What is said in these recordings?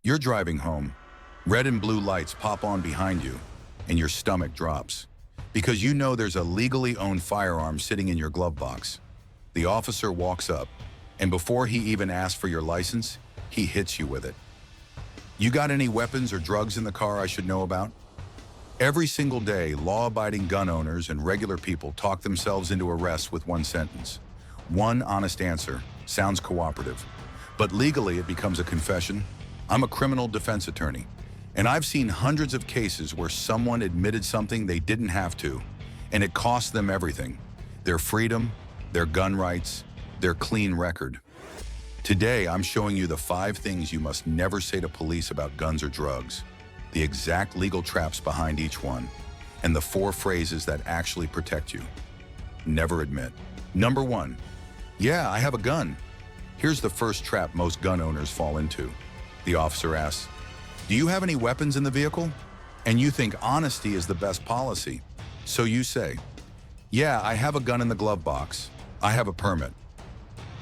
You're driving home. Red and blue lights pop on behind you, and your stomach drops. Because you know there's a legally owned firearm sitting in your glove box. The officer walks up, and before he even asks for your license, he hits you with it. You got any weapons or drugs in the car I should know about? Every single day, law-abiding gun owners and regular people talk themselves into arrests with one sentence. One honest answer. Sounds cooperative. But legally, it becomes a confession. I'm a criminal defense attorney, and I've seen hundreds of cases where someone admitted something they didn't have to, and it cost them everything. Their freedom, their gun rights, their clean record. Today, I'm showing you the 5 things you must never say to police about guns or drugs, the exact legal traps behind each one, and the 4 phrases that actually protect you. Never admit. Number 1, yeah, I have a gun. Here's the first trap most gun owners fall into. The officer asks, do you have any weapons in the vehicle? And you think honesty is the best policy. So you say, yeah, I have a gun in the glove box. I have a permit.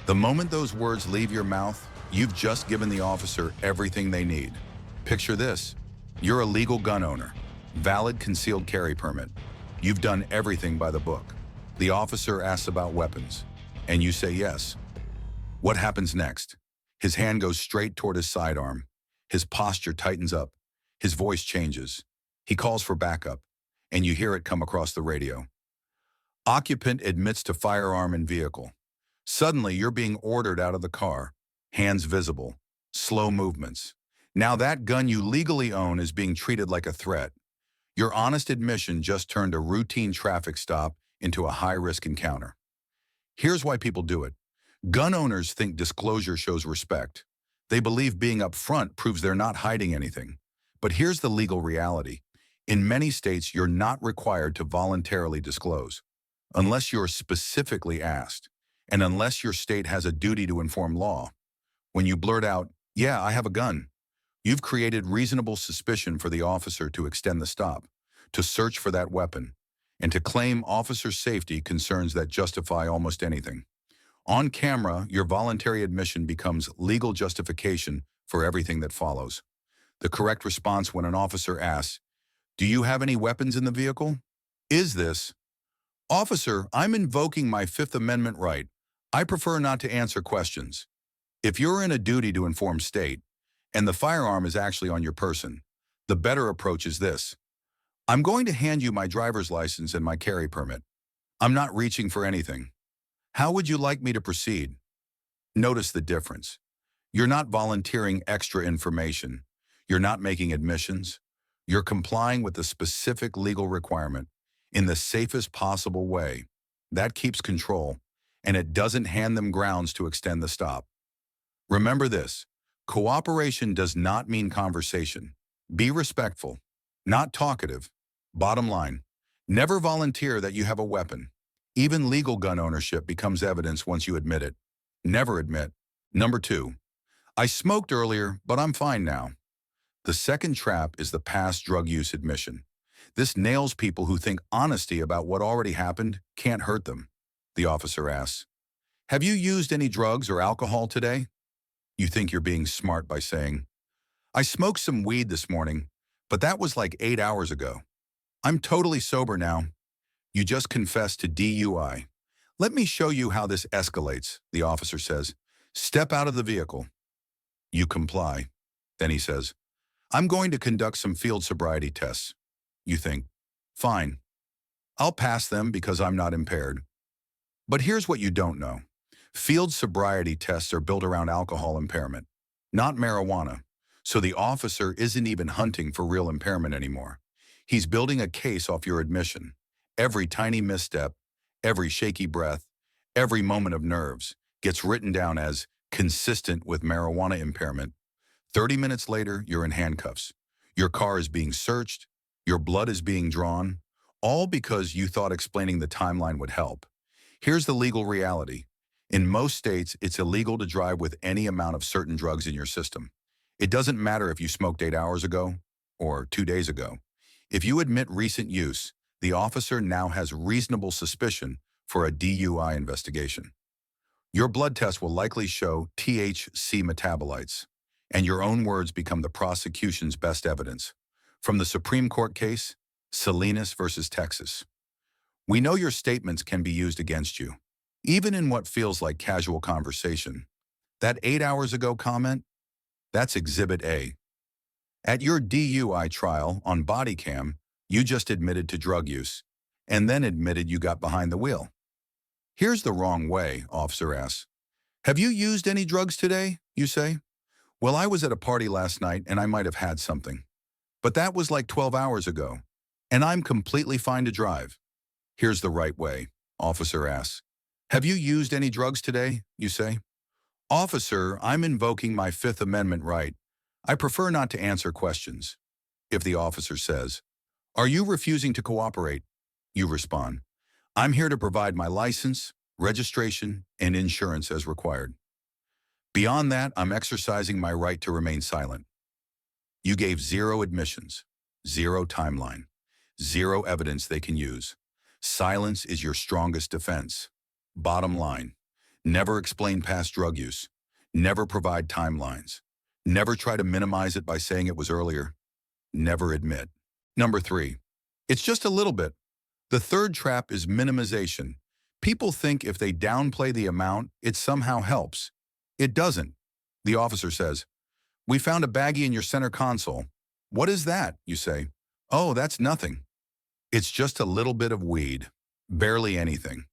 The moment those words leave your mouth, you've just given the officer everything they need. Picture this. You're a legal gun owner, valid concealed carry permit. You've done everything by the book. The officer asks about weapons, and you say yes. What happens next? His hand goes straight toward his sidearm. His posture tightens up. His voice changes. He calls for backup, and you hear it come across the radio. Occupant admits to firearm in vehicle. Suddenly, you're being ordered out of the car, hands visible, slow movements. Now that gun you legally own is being treated like a threat. Your honest admission just turned a routine traffic stop into a high-risk encounter. Here's why people do it. Gun owners think disclosure shows respect. They believe being upfront proves they're not hiding anything. But here's the legal reality. In many states, you're not required to voluntarily disclose, unless you're specifically asked, and unless your state has a duty to inform law. When you blurt out, yeah, I have a gun, you've created reasonable suspicion for the officer to extend the stop, to search for that weapon, and to claim officer safety concerns that justify almost anything. On camera, your voluntary admission becomes legal justification for everything that follows. The correct response when an officer asks, do you have any weapons in the vehicle? Is this, officer, I'm invoking my Fifth Amendment right. I prefer not to answer questions. If you're in a duty to inform state, and the firearm is actually on your person, the better approach is this. I'm going to hand you my driver's license and my carry permit. I'm not reaching for anything. How would you like me to proceed? Notice the difference. You're not volunteering extra information. You're not making admissions. You're complying with the specific legal requirement in the safest possible way. That keeps control, and it doesn't hand them grounds to extend the stop. Remember this, cooperation does not mean conversation. Be respectful, not talkative. Bottom line, never volunteer that you have a weapon. Even legal gun ownership becomes evidence once you admit it. Never admit. Number 2, I smoked earlier, but I'm fine now. The second trap is the past drug use admission. This nails people who think honesty about what already happened can't hurt them. The officer asks, have you used any drugs or alcohol today? You think you're being smart by saying, I smoked some weed this morning, but that was like 8 hours ago. I'm totally sober now. You just confessed to DUI. Let me show you how this escalates, the officer says. Step out of the vehicle. You comply. Then he says, I'm going to conduct some field sobriety tests. You think, fine. I'll pass them because I'm not impaired. But here's what you don't know. Field sobriety tests are built around alcohol impairment, not marijuana. So the officer isn't even hunting for real impairment anymore. He's building a case off your admission. Every tiny misstep, every shaky breath, every moment of nerves gets written down as consistent with marijuana impairment. 30 minutes later, you're in handcuffs. Your car is being searched. Your blood is being drawn, all because you thought explaining the timeline would help. Here's the legal reality. In most states, it's illegal to drive with any amount of certain drugs in your system. It doesn't matter if you smoked 8 hours ago or 2 days ago. If you admit recent use, the officer now has reasonable suspicion for a DUI investigation. Your blood test will likely show THC metabolites, and your own words become the prosecution's best evidence. From the Supreme Court case, Salinas versus Texas. We know your statements can be used against you, even in what feels like casual conversation. That 8 hours ago comment? That's Exhibit A. At your DUI trial on body cam, you just admitted to drug use, and then admitted you got behind the wheel. Here's the wrong way, officer asks. Have you used any drugs today, you say? Well, I was at a party last night and I might have had something. But that was like 12 hours ago, and I'm completely fine to drive. Here's the right way, officer asks. Have you used any drugs today, you say? Officer, I'm invoking my Fifth Amendment right. I prefer not to answer questions. If the officer says, are you refusing to cooperate? You respond, I'm here to provide my license, registration, and insurance as required. Beyond that, I'm exercising my right to remain silent. You gave 0 admissions, 0 timeline, 0 evidence they can use. Silence is your strongest defense. Bottom line, never explain past drug use. Never provide timelines. Never try to minimize it by saying it was earlier. Never admit. Number 3, it's just a little bit. The third trap is minimization. People think if they downplay the amount, it somehow helps. It doesn't. The officer says, we found a baggie in your center console. What is that? You say. Oh, that's nothing. It's just a little bit of weed. Barely anything.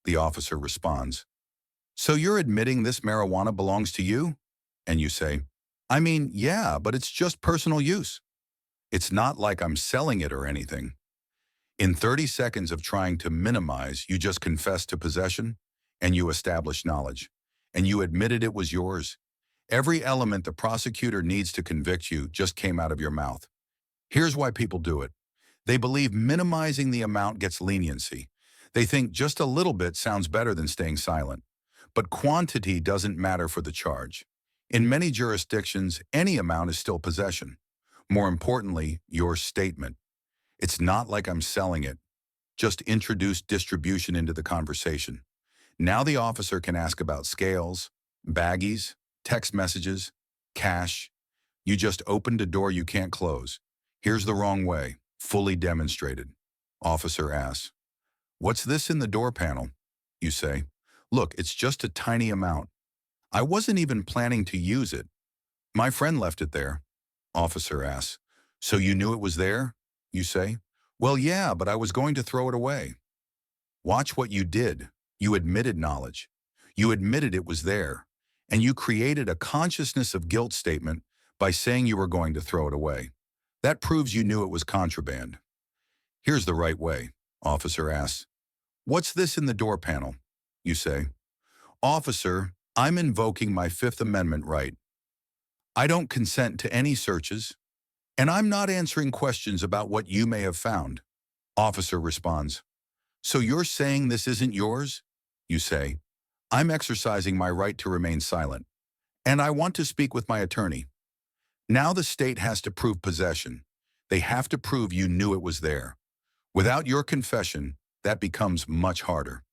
The officer responds. So you're admitting this marijuana belongs to you? And you say, I mean, yeah, but it's just personal use. It's not like I'm selling it or anything. In 30 seconds of trying to minimize, you just confessed to possession, and you established knowledge, and you admitted it was yours. Every element the prosecutor needs to convict you just came out of your mouth. Here's why people do it. They believe minimizing the amount gets leniency. They think just a little bit sounds better than staying silent. But quantity doesn't matter for the charge. In many jurisdictions, any amount is still possession. More importantly, your statement. It's not like I'm selling it. Just introduce distribution into the conversation. Now the officer can ask about scales, baggies, text messages, cash. You just opened a door you can't close. Here's the wrong way, fully demonstrated. Officer asks, what's this in the door panel? You say, look, it's just a tiny amount. I wasn't even planning to use it. My friend left it there. Officer asks, so you knew it was there? You say, well, yeah, but I was going to throw it away. Watch what you did. You admitted knowledge. You admitted it was there. And you created a consciousness of guilt statement by saying you were going to throw it away. That proves you knew it was contraband. Here's the right way, officer asks. What's this in the door panel? You say, officer, I'm invoking my Fifth Amendment right. I don't consent to any searches, and I'm not answering questions about what you may have found. Officer responds, so you're saying this isn't yours? You say, I'm exercising my right to remain silent, and I want to speak with my attorney. Now the state has to prove possession. They have to prove you knew it was there. Without your confession, that becomes much harder.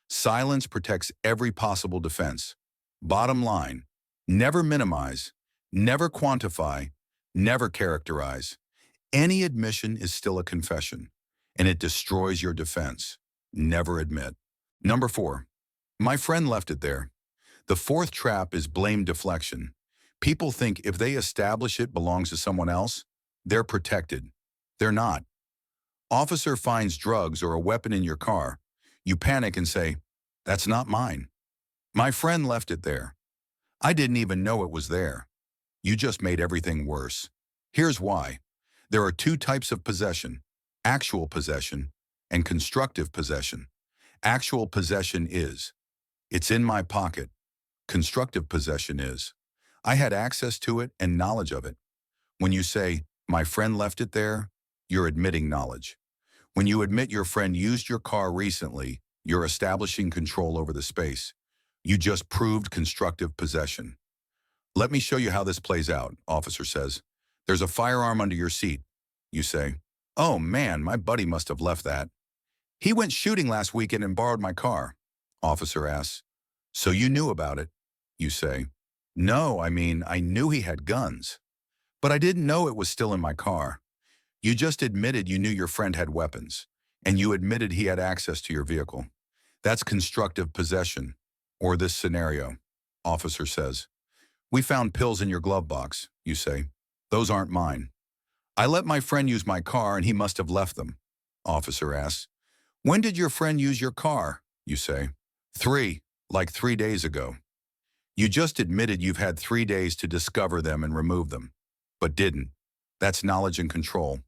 Silence protects every possible defense. Bottom line, never minimize, never quantify, never characterize. Any admission is still a confession, and it destroys your defense. Never admit. Number 4, my friend left it there. The fourth trap is blame deflection. People think if they establish it belongs to someone else, they're protected. They're not. Officer finds drugs or a weapon in your car. You panic and say, that's not mine. My friend left it there. I didn't even know it was there. You just made everything worse. Here's why. There are 2 types of possession, actual possession and constructive possession. Actual possession is, it's in my pocket. Constructive possession is, I had access to it and knowledge of it. When you say, my friend left it there, you're admitting knowledge. When you admit your friend used your car recently, you're establishing control over the space. You just proved constructive possession. Let me show you how this plays out, officer says. There's a firearm under your seat. You say, oh man, my buddy must have left that. He went shooting last weekend and borrowed my car. Officer asks, so you knew about it? You say, No, I mean, I knew he had guns, but I didn't know it was still in my car. You just admitted you knew your friend had weapons, and you admitted he had access to your vehicle. That's constructive possession, or this scenario. Officer says, we found pills in your glove box, you say. Those aren't mine. I let my friend use my car and he must have left them. Officer asks, when did your friend use your car? You say, like 3 days ago. You just admitted you've had 3 days to discover them and remove them, but didn't. That's knowledge and control.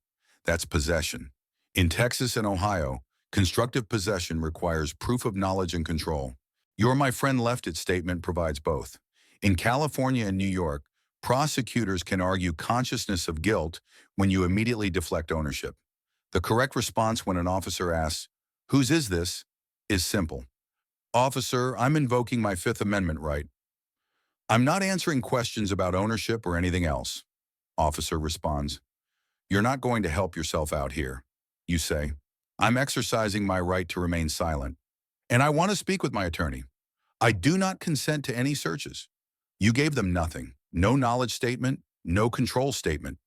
That's possession. In Texas and Ohio, constructive possession requires proof of knowledge and control. Your my friend left it statement provides both. In California and New York, prosecutors can argue consciousness of guilt when you immediately deflect ownership. The correct response when an officer asks, whose is this? Is simple. Officer, I'm invoking my Fifth Amendment right. I'm not answering questions about ownership or anything else. Officer responds, you're not going to help yourself out here. You say, I'm exercising my right to remain silent, and I want to speak with my attorney. I do not consent to any searches. You gave them nothing, no knowledge statement, no control statement.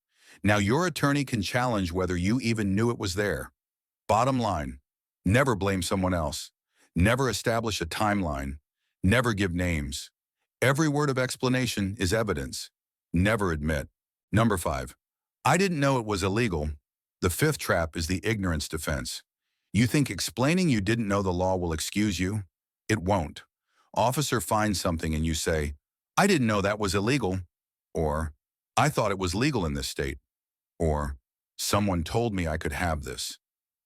Now your attorney can challenge whether you even knew it was there. Bottom line, never blame someone else. Never establish a timeline. Never give names. Every word of explanation is evidence. Never admit. Number 5. I didn't know it was illegal. The fifth trap is the ignorance defense. You think explaining you didn't know the law will excuse you? It won't. Officer finds something and you say, I didn't know that was illegal. Or, I thought it was legal in this state. Or, someone told me I could have this.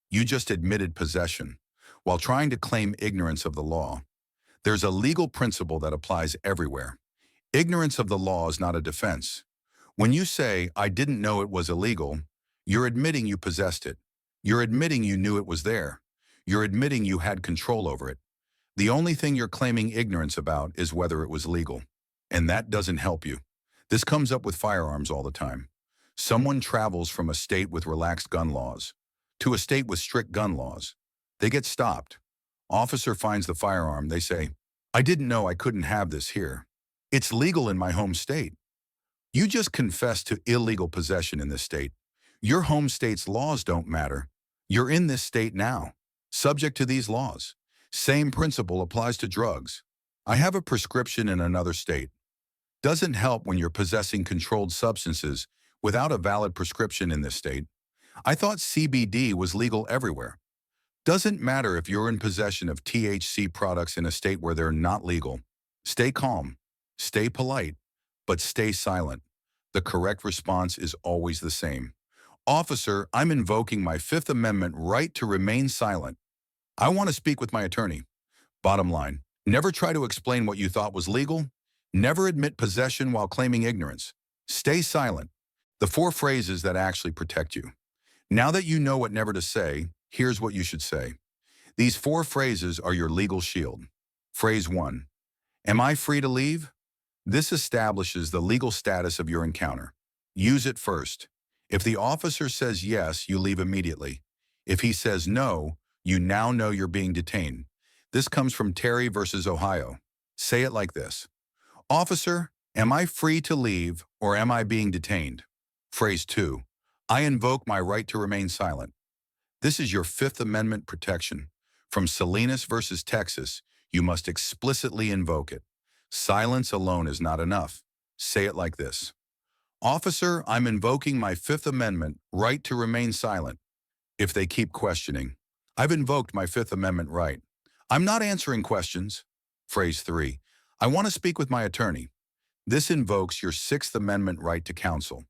You just admitted possession while trying to claim ignorance of the law. There's a legal principle that applies everywhere. Ignorance of the law is not a defense. When you say, I didn't know it was illegal, you're admitting you possessed it. You're admitting you knew it was there. You're admitting you had control over it. The only thing you're claiming ignorance about is whether it was legal. And that doesn't help you. This comes up with firearms all the time. Someone travels from a state with relaxed gun laws to a state with strict gun laws. They get stopped. Officer finds the firearm. They say, I didn't know I couldn't have this here. It's legal in my home state. You just confessed to illegal possession in this state. Your home state's laws don't matter. You're in this state now, subject to these laws. Same principle applies to drugs. I have a prescription in another state. Doesn't help when you're possessing controlled substances without a valid prescription in this state. I thought CBD was legal everywhere. Doesn't matter if you're in possession of THC products in a state where they're not legal. Stay calm, stay polite, but stay silent. The correct response is always the same. Officer, I'm invoking my Fifth Amendment right to remain silent. I want to speak with my attorney. Bottom line, never try to explain what you thought was legal. Never admit possession while claiming ignorance. Stay silent. The 4 phrases that actually protect you. Now that you know what never to say, here's what you should say. These 4 phrases are your legal shield. Phrase 1. Am I free to leave? This establishes the legal status of your encounter. Use it first. If the officer says yes, you leave immediately. If he says no, you now know you're being detained. This comes from Terry versus Ohio. Say it like this. Officer, am I free to leave or am I being detained? Phrase 2. I invoke my right to remain silent. This is your Fifth Amendment protection. From Salinas versus Texas, you must explicitly invoke it. Silence alone is not enough. Say it like this. Officer, I'm invoking my Fifth Amendment right to remain silent. If they keep questioning, I've invoked my Fifth Amendment right. I'm not answering questions. Phrase 3. I want to speak with my attorney. This invokes your Sixth Amendment right to counsel.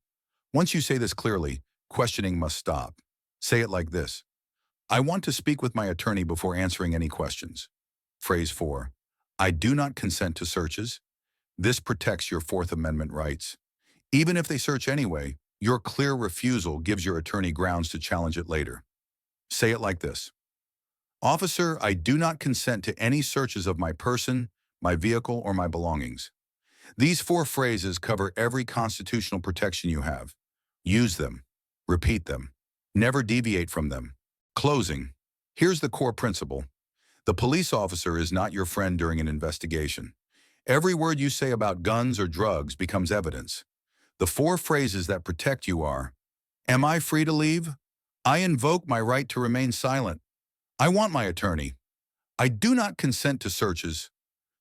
Once you say this clearly, questioning must stop. Say it like this. I want to speak with my attorney before answering any questions. Phrase 4. I do not consent to searches. This protects your Fourth Amendment rights. Even if they search anyway, your clear refusal gives your attorney grounds to challenge it later. Say it like this. Officer, I do not consent to any searches of my person, my vehicle, or my belongings. These 4 phrases cover every constitutional protection you have. Use them. Repeat them. Never deviate from them. Closing. Here's the core principle. The police officer is not your friend during an investigation. Every word you say about guns or drugs becomes evidence. The four phrases that protect you are, am I free to leave? I invoke my right to remain silent. I want my attorney. I do not consent to searches.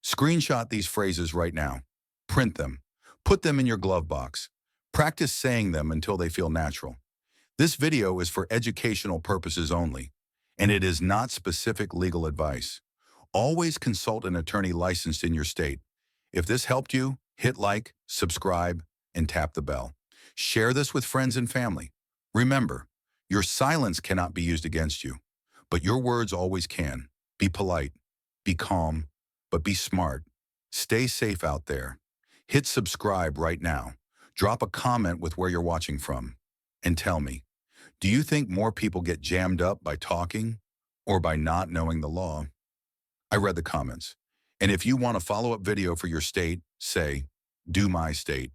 Screenshot these phrases right now. Print them. Put them in your glove box. Practice saying them until they feel natural. This video is for educational purposes only, and it is not specific legal advice. Always consult an attorney licensed in your state. If this helped you, hit like, subscribe, and tap the bell. Share this with friends and family. Remember, your silence cannot be used against you, but your words always can. Be polite, be calm, but be smart. Stay safe out there. Hit subscribe right now. Drop a comment with where you're watching from. And tell me, do you think more people get jammed up by talking or by not knowing the law? I read the comments. And if you want a follow-up video for your state, say, do my state.